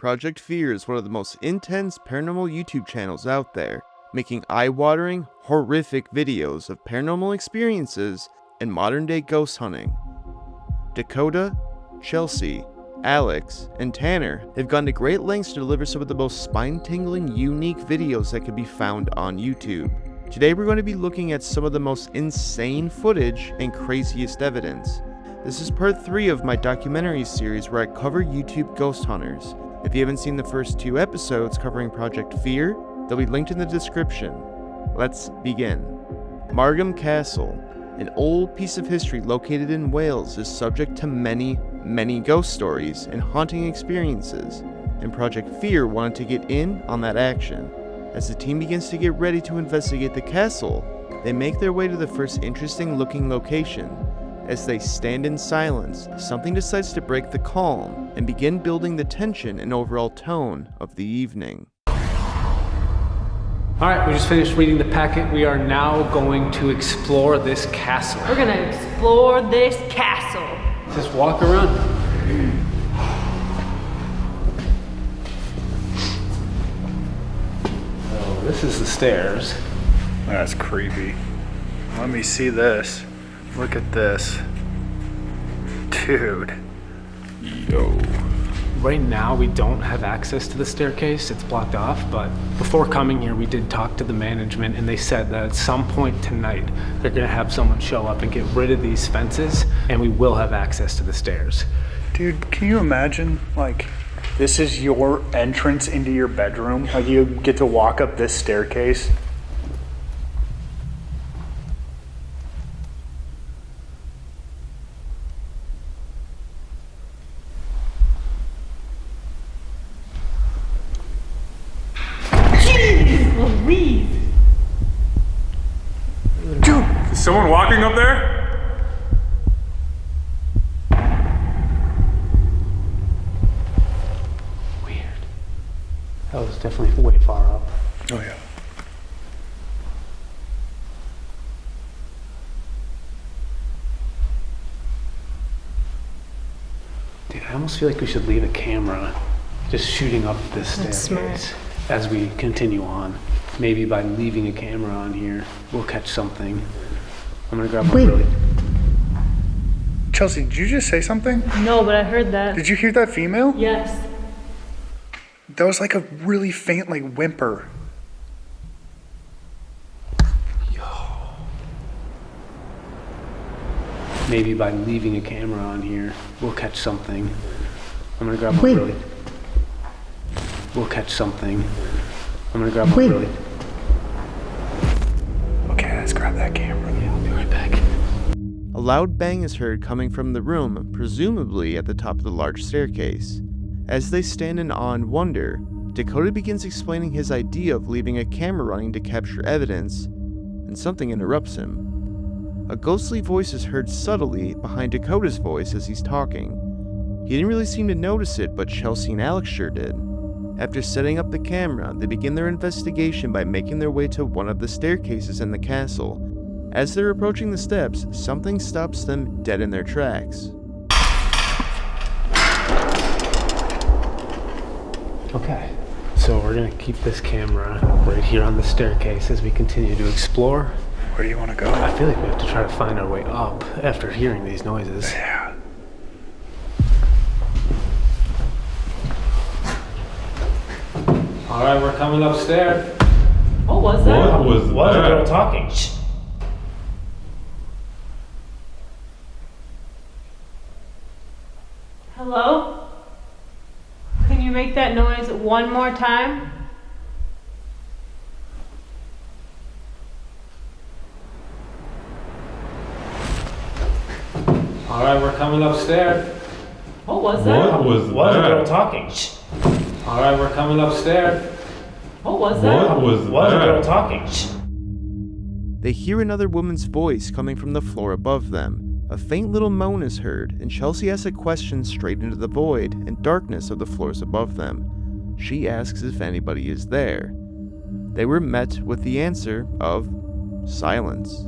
Project Fear is one of the most intense paranormal YouTube channels out there, making eye-watering, horrific videos of paranormal experiences and modern-day ghost hunting. Dakota, Chelsea, Alex, and Tanner have gone to great lengths to deliver some of the most spine-tingling, unique videos that can be found on YouTube. Today we're going to be looking at some of the most insane footage and craziest evidence. This is part 3 of my documentary series where I cover YouTube ghost hunters. If you haven't seen the first 2 episodes covering Project Fear, they'll be linked in the description. Let's begin. Margam Castle, an old piece of history located in Wales, is subject to many ghost stories and haunting experiences, and Project Fear wanted to get in on that action. As the team begins to get ready to investigate the castle, they make their way to the first interesting looking location. As they stand in silence, something decides to break the calm and begin building the tension and overall tone of the evening. Alright, we just finished reading the packet. We are now going to explore this castle. We're gonna explore this castle. Just walk around. So this is the stairs. That's creepy. Let me see this. Look at this. Dude. Yo. Right now we don't have access to the staircase, it's blocked off, but before coming here we did talk to the management and they said that at some point tonight they're gonna have someone show up and get rid of these fences and we will have access to the stairs. Dude, can you imagine, like, this is your entrance into your bedroom? Like, you get to walk up this staircase? Dude, is someone walking up there? Weird. That was definitely way far up. Oh, yeah. Dude, I almost feel like we should leave a camera just shooting up this That's staircase smart. as we continue on. Maybe by leaving a camera on here, we'll catch something. I'm gonna grab my really. Chelsea, did you just say something? No, but I heard that. Did you hear that female? Yes. That was like a really faint, like, whimper. Maybe by leaving a camera on here, we'll catch something. I'm gonna grab my really. We'll catch something. I'm gonna grab my really. Okay, let's grab that camera. Yeah, I'll be right back. A loud bang is heard coming from the room, presumably at the top of the large staircase. As they stand in awe and wonder, Dakota begins explaining his idea of leaving a camera running to capture evidence, and something interrupts him. A ghostly voice is heard subtly behind Dakota's voice as he's talking. He didn't really seem to notice it, but Chelsea and Alex sure did. After setting up the camera, they begin their investigation by making their way to one of the staircases in the castle. As they're approaching the steps, something stops them dead in their tracks. Okay, so we're gonna keep this camera right here on the staircase as we continue to explore. Where do you want to go? I feel like we have to try to find our way up after hearing these noises. Yeah. Alright, we're coming upstairs. What was that? What was What? that? A girl talking. Shh. Hello? Can you make that noise one more time? Alright, we're coming upstairs. What was that? What was What? A girl that? talking. Shh. Alright, we're coming upstairs. What was that? What was What? A girl that? talking. Shh. They hear another woman's voice coming from the floor above them. A faint little moan is heard, and Chelsea asks a question straight into the void and darkness of the floors above them. She asks if anybody is there. They were met with the answer of silence.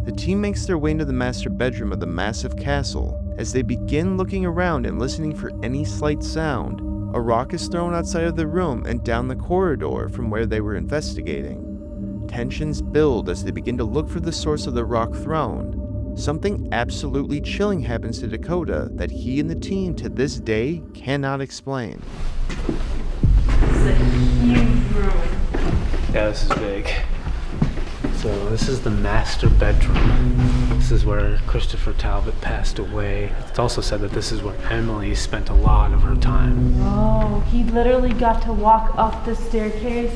The team makes their way into the master bedroom of the massive castle. As they begin looking around and listening for any slight sound, A rock is thrown outside of the room and down the corridor from where they were investigating. Tensions build as they begin to look for the source of the rock thrown. Something absolutely chilling happens to Dakota that he and the team to this day cannot explain. This is a huge room. Yeah, this is big. So this is the master bedroom. This is where Christopher Talbot passed away. It's also said that this is where Emily spent a lot of her time. Oh, he literally got to walk up the staircase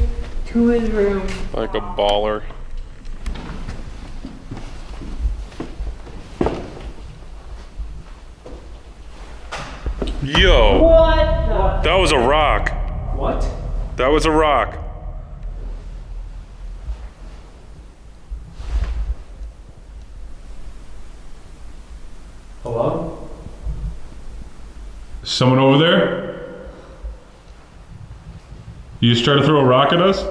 to his room. Like a baller. Yo, What the? that was a rock. What? That was a rock. Hello? Someone over there? You just try to throw a rock at us?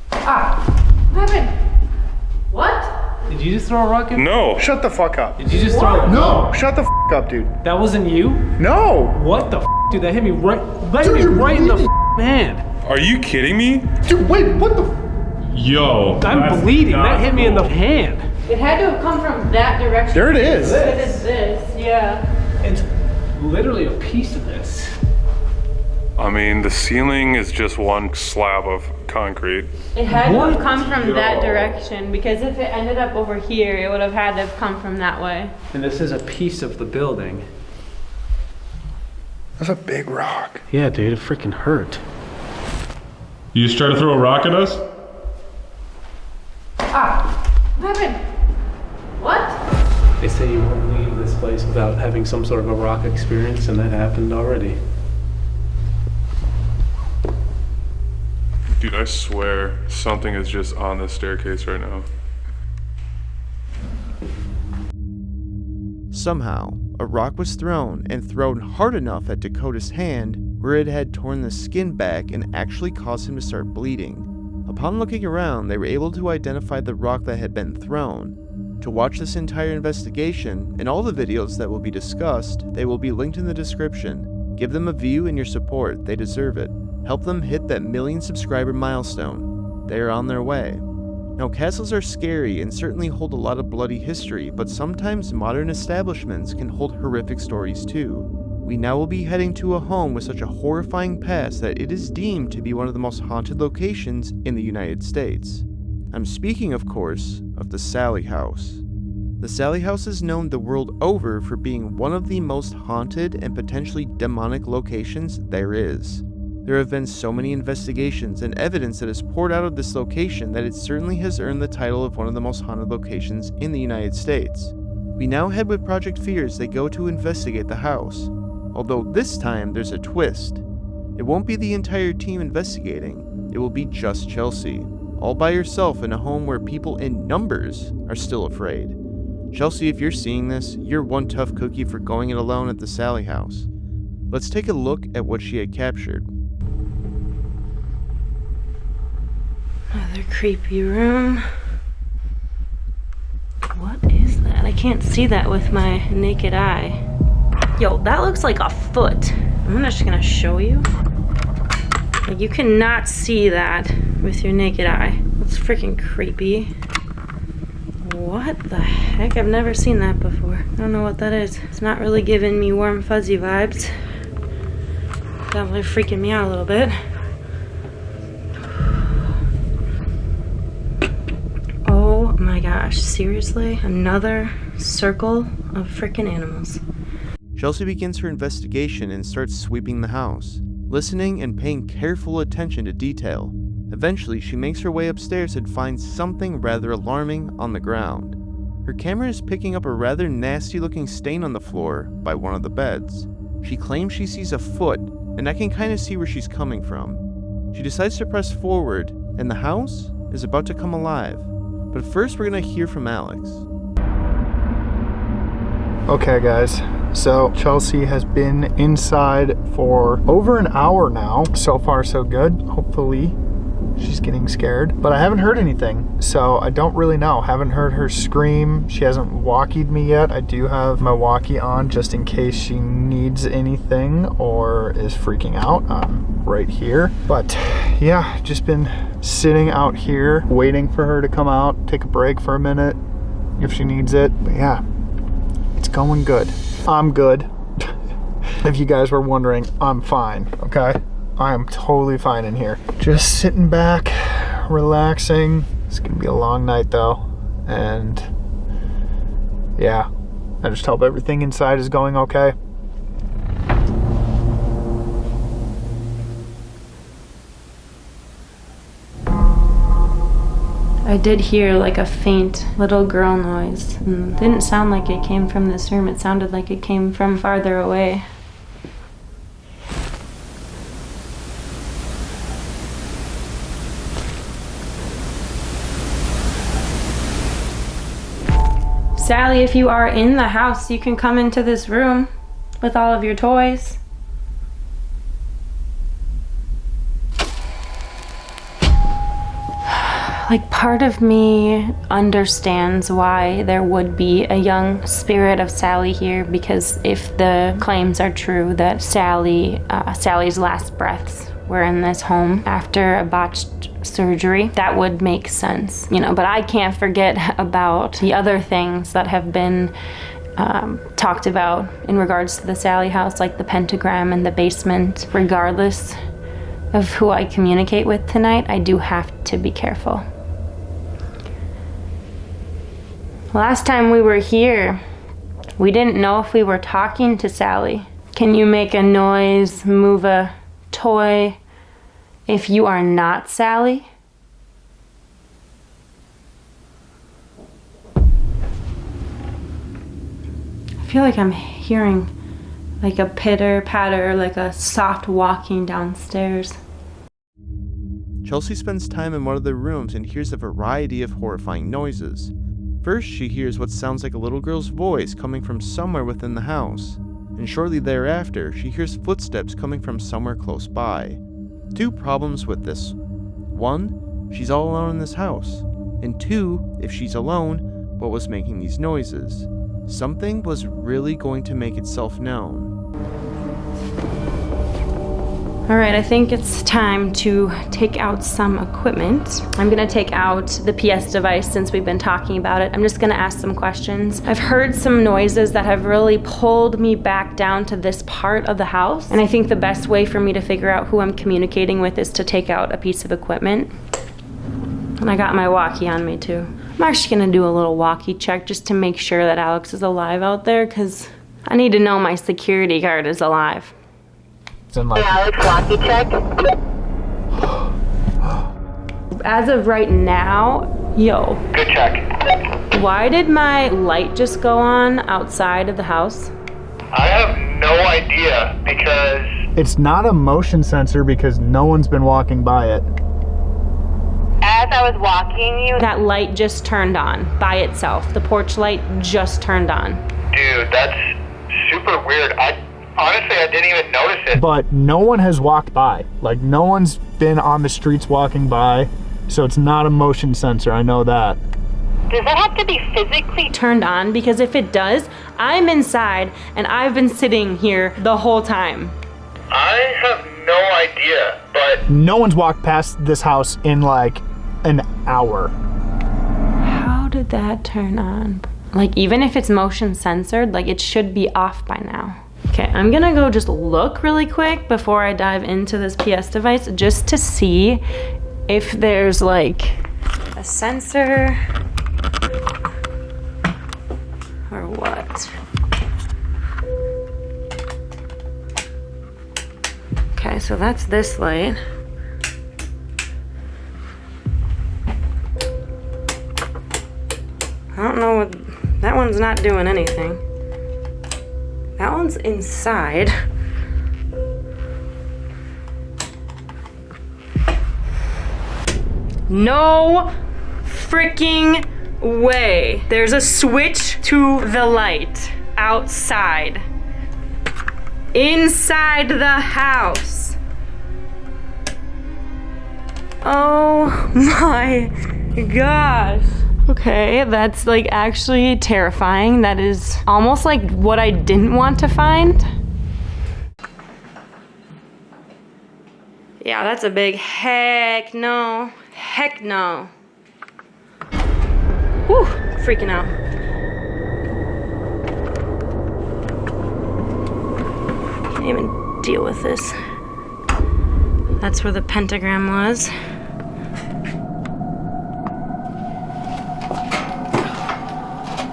What happened? What? Did you just throw a rocket? No. Shut the fuck up. Did you just throw? No, shut the f up, dude. That wasn't you? No. What the dude? That hit me right. That hit me right in the hand. Are you kidding me? Dude, wait, what the Yo. I'm that's bleeding. not That hit me in the cool. hand. It had to have come from that direction. There it is. It is this, yeah. It's literally a piece of this. I mean, the ceiling is just one slab of concrete. It had to have What? come from that Yo. direction because if it ended up over here, it would have had to have come from that way. And this is a piece of the building. That's a big rock. Yeah, dude, it freaking hurt. You just try to throw a rock at us? What happened? What? They say you won't leave this place without having some sort of a rock experience, and that happened already. Dude, I swear something is just on this staircase right now. Somehow, a rock was thrown and thrown hard enough at Dakota's hand where it had torn the skin back and actually caused him to start bleeding. Upon looking around, they were able to identify the rock that had been thrown. To watch this entire investigation and all the videos that will be discussed, they will be linked in the description. Give them a view and your support, they deserve it. Help them hit that 1 million subscriber milestone. They are on their way. Now, castles are scary and certainly hold a lot of bloody history, but sometimes modern establishments can hold horrific stories too. We now will be heading to a home with such a horrifying past that it is deemed to be one of the most haunted locations in the United States. I'm speaking, of course, of the Sallie House. The Sallie House is known the world over for being one of the most haunted and potentially demonic locations there is. There have been so many investigations and evidence that is poured out of this location that it certainly has earned the title of one of the most haunted locations in the United States. We now head with Project Fear as they go to investigate the house. Although this time there's a twist. It won't be the entire team investigating, it will be just Chelsea, all by herself in a home where people in numbers are still afraid. Chelsea, if you're seeing this, you're one tough cookie for going it alone at the Sallie House. Let's take a look at what she had captured. Another creepy room. What is that? I can't see that with my naked eye. Yo, that looks like a foot. I'm just gonna show you. Like, you cannot see that with your naked eye. That's freaking creepy. What the heck? I've never seen that before. I don't know what that is. It's not really giving me warm fuzzy vibes. Definitely freaking me out a little bit. Oh my gosh, seriously? Another circle of freaking animals. Chelsea begins her investigation and starts sweeping the house, listening and paying careful attention to detail. Eventually, she makes her way upstairs and finds something rather alarming on the ground. Her camera is picking up a rather nasty looking stain on the floor by one of the beds. She claims she sees a foot, and I can kind of see where she's coming from. She decides to press forward, and the house is about to come alive. But first, we're going to hear from Alex. Okay, guys. So Chelsea has been inside for over an hour now. So far, so good. Hopefully, she's getting scared. But I haven't heard anything, so I don't really know. Haven't heard her scream. She hasn't walkied me yet. I do have my walkie on just in case she needs anything or is freaking out. I'm right here. But yeah, just been sitting out here waiting for her to come out, take a break for a minute if she needs it. But yeah, it's going good. I'm good. If you guys were wondering, I'm fine, okay? I am totally fine in here. Just sitting back, relaxing. It's gonna be a long night though. And yeah, I just hope everything inside is going okay. I did hear like a faint little girl noise. And it didn't sound like it came from this room. It sounded like it came from farther away. Sally, if you are in the house, you can come into this room with all of your toys. Like, part of me understands why there would be a young spirit of Sally here, because if the claims are true that Sally's last breaths were in this home after a botched surgery, that would make sense, you know. But I can't forget about the other things that have been talked about in regards to the Sally house, like the pentagram in the basement. Regardless of who I communicate with tonight, I do have to be careful. Last time we were here, we didn't know if we were talking to Sally. Can you make a noise, move a toy if you are not Sally? I feel like I'm hearing like a pitter patter, like a soft walking downstairs. Chelsea spends time in one of the rooms and hears a variety of horrifying noises. First, she hears what sounds like a little girl's voice coming from somewhere within the house, and shortly thereafter, she hears footsteps coming from somewhere close by. Two problems with this. One, she's all alone in this house, and two, if she's alone, what was making these noises? Something was really going to make itself known. All right, I think it's time to take out some equipment. I'm gonna take out the PS device since we've been talking about it. I'm just gonna ask some questions. I've heard some noises that have really pulled me back down to this part of the house. And I think the best way for me to figure out who I'm communicating with is to take out a piece of equipment. And I got my walkie on me too. I'm actually gonna do a little walkie check just to make sure that Alex is alive out there, because I need to know my security guard is alive. Alex, walkie check. As of right now, yo. Good check. Why did my light just go on outside of the house? I have no idea because... It's not a motion sensor because no one's been walking by it. As I was walking you... That light just turned on by itself. The porch light just turned on. Dude, that's super weird. Honestly, I didn't even notice it. But no one has walked by. Like, no one's been on the streets walking by, so it's not a motion sensor, I know that. Does that have to be physically turned on? Because if it does, I'm inside and I've been sitting here the whole time. I have no idea, but... No one's walked past this house in like an hour. How did that turn on? Like, even if it's motion censored, like, it should be off by now. Okay, I'm gonna go just look really quick before I dive into this PS device, just to see if there's like a sensor or what. Okay, so that's this light. I don't know what, that one's not doing anything. That one's inside. No freaking way. There's a switch to the light outside. Inside the house. Oh my gosh. Okay, that's like actually terrifying. That is almost like what I didn't want to find. Yeah, that's a big heck no. Heck no. Whew, freaking out. Can't even deal with this. That's where the pentagram was.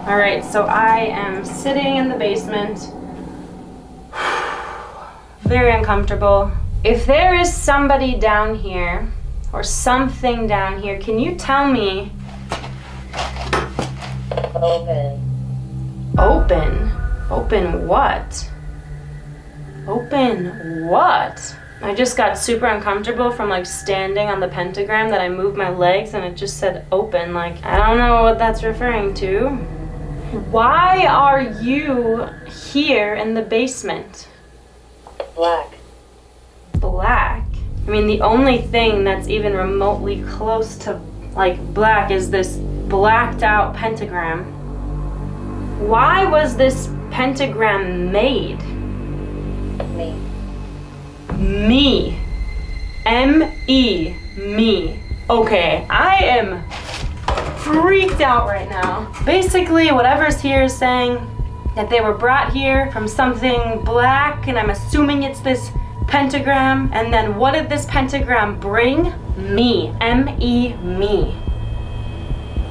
All right, so I am sitting in the basement. Very uncomfortable. If there is somebody down here, or something down here, can you tell me? Open. Open? Open what? Open what? I just got super uncomfortable from like standing on the pentagram that I moved my legs and it just said open. Like, I don't know what that's referring to. Why are you here in the basement? Black. Black? I mean, the only thing that's even remotely close to like black is this blacked out pentagram. Why was this pentagram made? Me. Me. M-E. Me. Okay, I am freaked out right now. Basically, whatever's here is saying that they were brought here from something black, and I'm assuming it's this pentagram. And then what did this pentagram bring? Me. M-E. Me.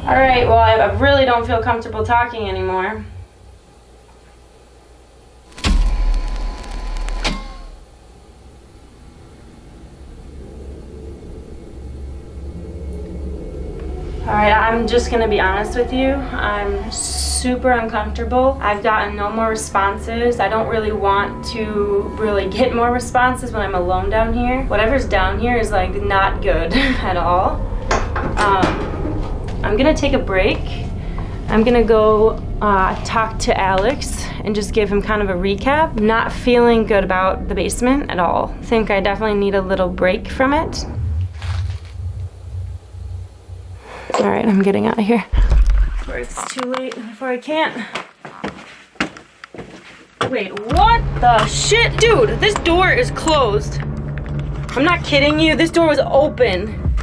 All right, well, I really don't feel comfortable talking anymore. All right, I'm just gonna be honest with you. I'm super uncomfortable. I've gotten no more responses. I don't really want to really get more responses when I'm alone down here. Whatever's down here is like not good at all. I'm gonna take a break. I'm gonna go talk to Alex and just give him kind of a recap. Not feeling good about the basement at all. Think I definitely need a little break from it. All right, I'm getting out of here before it's too late, before I can't. Wait, what the shit? Dude, this door is closed. I'm not kidding you, this door was open.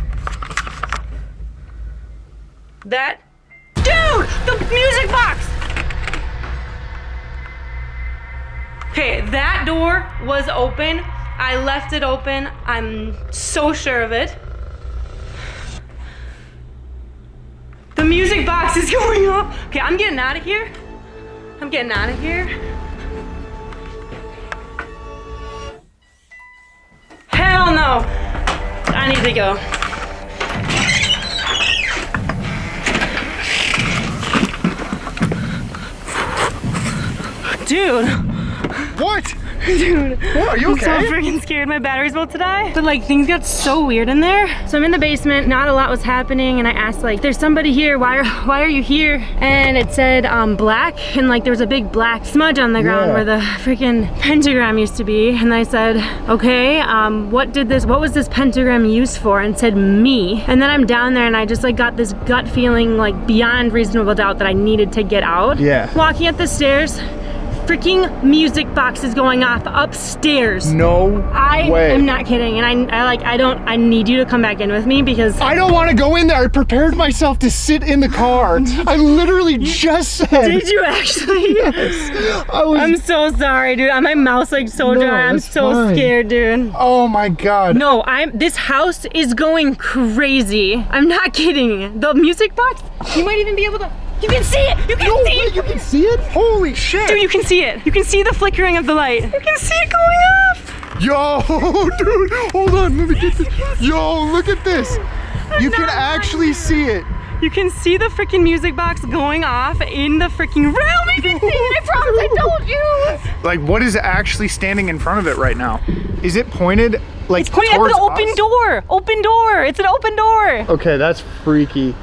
That, dude, the music box! Okay, that door was open. I left it open, I'm so sure of it. The music box is going off. Okay, I'm getting out of here. I'm getting out of here. Hell no. I need to go. Dude. What? Dude, what, are you okay? I'm so freaking scared my battery's about to die. But like things got so weird in there. So I'm in the basement, not a lot was happening, and I asked like, there's somebody here, why are you here? And it said black, and like there was a big black smudge on the ground where the freaking pentagram used to be. And I said, okay, what was this pentagram used for? And it said me. And then I'm down there and I just like got this gut feeling like beyond reasonable doubt that I needed to get out. Yeah. Walking up the stairs, freaking music box is going off upstairs. No way. I am not kidding, and I need you to come back in with me because I don't want to go in there. I prepared myself to sit in the car. I literally just said. Did you actually? Yes. I'm so sorry, dude. My mouth's like so dry. I'm so scared, dude. Oh my god. No, this house is going crazy. I'm not kidding. The music box, you might even be able to. You can see it! You can see it! You can see it? Holy shit! Dude, you can see it. You can see the flickering of the light. You can see it going off! Yo, dude, hold on, let me get this. Yo, look at this. You can actually see it. You can see the freaking music box going off in the freaking room. You can see it, I promise, I told you! Like, what is actually standing in front of it right now? Is it pointed, like, it's pointing at the open door! Open door! It's an open door! Okay, that's freaky.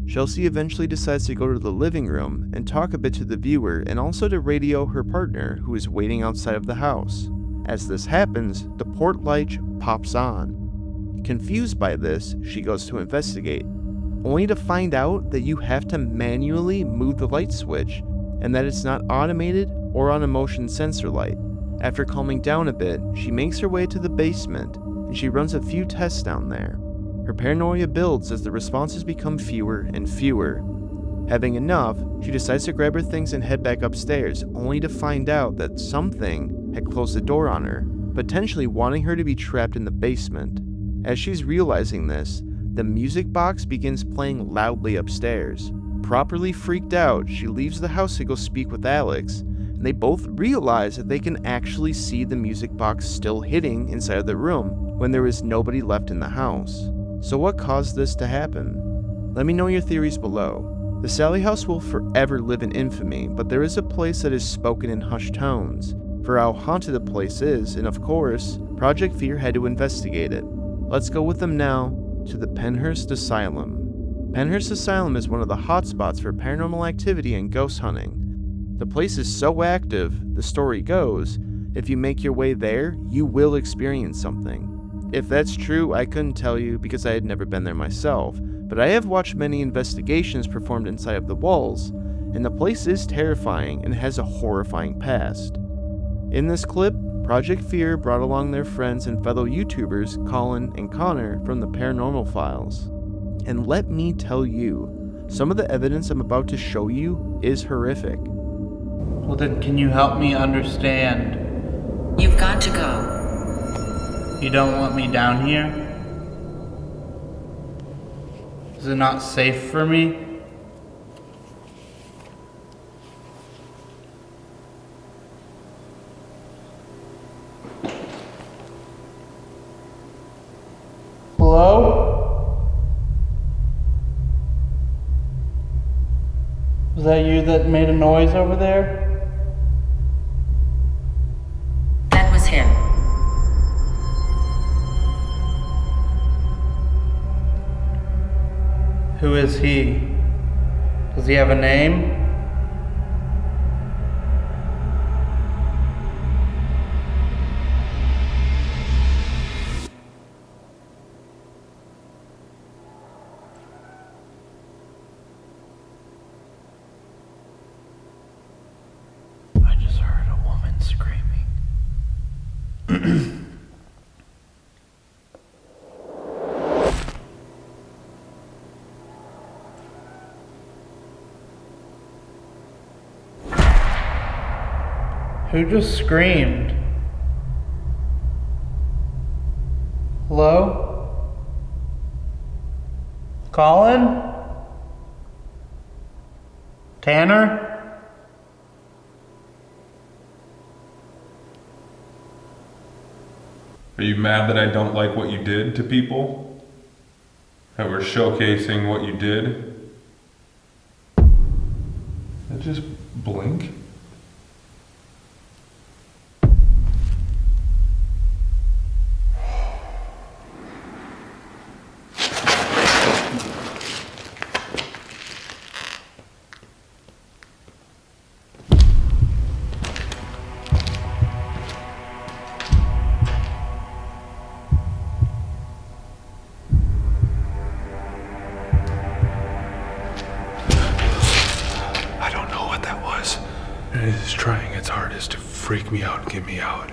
Chelsea eventually decides to go to the living room and talk a bit to the viewer and also to radio her partner who is waiting outside of the house. As this happens, the port light pops on. Confused by this, she goes to investigate, only to find out that you have to manually move the light switch, and that it's not automated or on a motion sensor light. After calming down a bit, she makes her way to the basement, and she runs a few tests down there. Her paranoia builds as the responses become fewer and fewer. Having enough, she decides to grab her things and head back upstairs, only to find out that something had closed the door on her, potentially wanting her to be trapped in the basement. As she's realizing this, the music box begins playing loudly upstairs. Properly freaked out, she leaves the house to go speak with Alex, and they both realize that they can actually see the music box still hitting inside of the room when there is nobody left in the house. So what caused this to happen? Let me know your theories below. The Sally house will forever live in infamy, but there is a place that is spoken in hushed tones for how haunted the place is, and of course, Project Fear had to investigate it. Let's go with them now to the Penhurst Asylum. Penhurst Asylum is one of the hotspots for paranormal activity and ghost hunting. The place is so active, the story goes, if you make your way there, you will experience something. If that's true, I couldn't tell you because I had never been there myself, but I have watched many investigations performed inside of the walls, and the place is terrifying and has a horrifying past. In this clip, Project Fear brought along their friends and fellow YouTubers Colin and Connor from the Paranormal Files. And let me tell you, some of the evidence I'm about to show you is horrific. Well then, can you help me understand? You've got to go. You don't want me down here? Is it not safe for me? Hello? Was that you that made a noise over there? That was him. Who is he? Does he have a name? I just heard a woman screaming. Who just screamed? Hello? Colin? Tanner? Are you mad that I don't like what you did to people? That we're showcasing what you did? That just blink? It is trying its hardest to freak me out and get me out.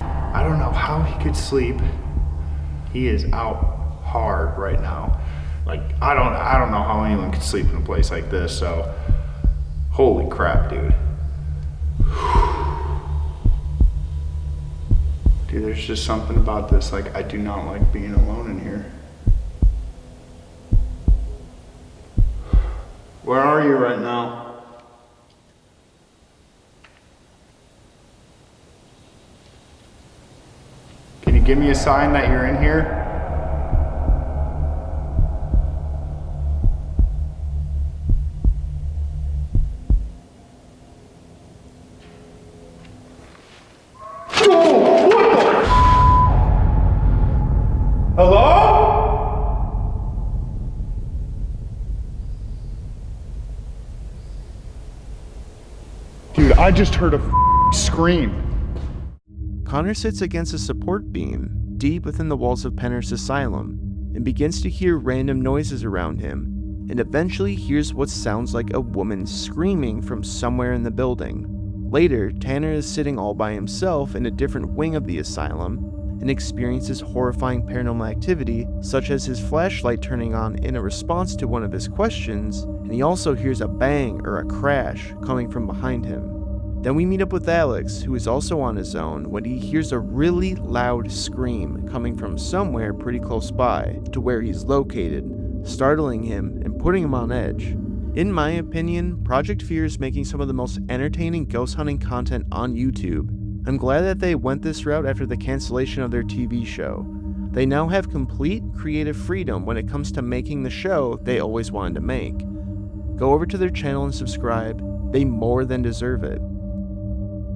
I don't know how he could sleep. He is out hard right now. Like, I don't know how anyone could sleep in a place like this, so holy crap, dude. Dude, there's just something about this, like, I do not like being alone in here. Where are you right now? Can you give me a sign that you're in here? Hello? Dude, I just heard a scream. Connor sits against a support beam deep within the walls of Penner's asylum and begins to hear random noises around him, and eventually hears what sounds like a woman screaming from somewhere in the building. Later, Tanner is sitting all by himself in a different wing of the asylum and experiences horrifying paranormal activity, such as his flashlight turning on in a response to one of his questions, and he also hears a bang or a crash coming from behind him. Then we meet up with Alex, who is also on his own, when he hears a really loud scream coming from somewhere pretty close by to where he's located, startling him and putting him on edge. In my opinion, Project Fear is making some of the most entertaining ghost hunting content on YouTube. I'm glad that they went this route after the cancellation of their TV show. They now have complete creative freedom when it comes to making the show they always wanted to make. Go over to their channel and subscribe. They more than deserve it.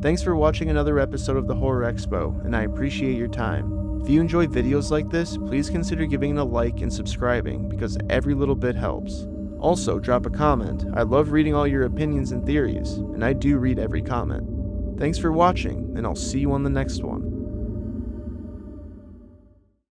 Thanks for watching another episode of the Horror Expo, and I appreciate your time. If you enjoy videos like this, please consider giving it a like and subscribing, because every little bit helps. Also, drop a comment. I love reading all your opinions and theories, and I do read every comment. Thanks for watching, and I'll see you on the next one.